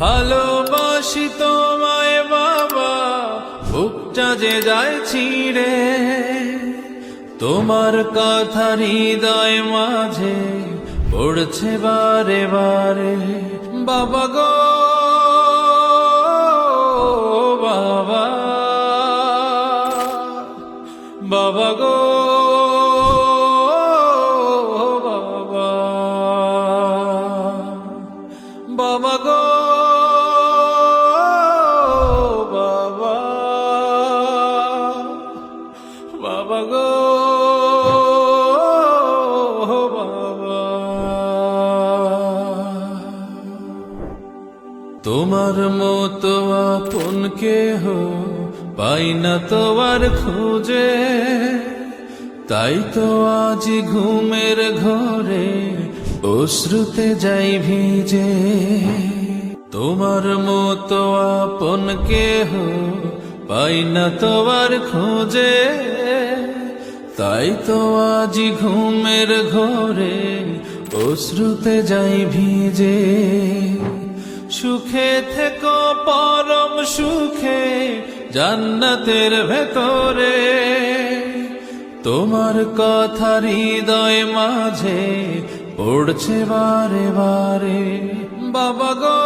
ভালোবাসি তোমায় বাবা, বুকটা যে যায় ছিঁড়ে, তোমার কথা হৃদয় মাঝে পড়ছে বারে বারে। বাবা গো বাবা, বাবা গো বাবা, বাবা গো বাবা, বাবা গো বাবা। তোমার মতো আপন কেহ পাই না তো আর খুঁজে, তাই তো আজ ঘুমের ঘরে অশ্রুতে যাই ভিজে। তোমার মতো আপন কেহ পাই না তো আর খুঁজে, তাই তো আজ ঘুমের ঘরে অশ্রুতে যাই ভিজে। সুখে থেকো পরম সুখে জান্নাতের ভেতরে, তোমার কথা হৃদয় মাঝে পড়ছে বারে বারে। বাবা গো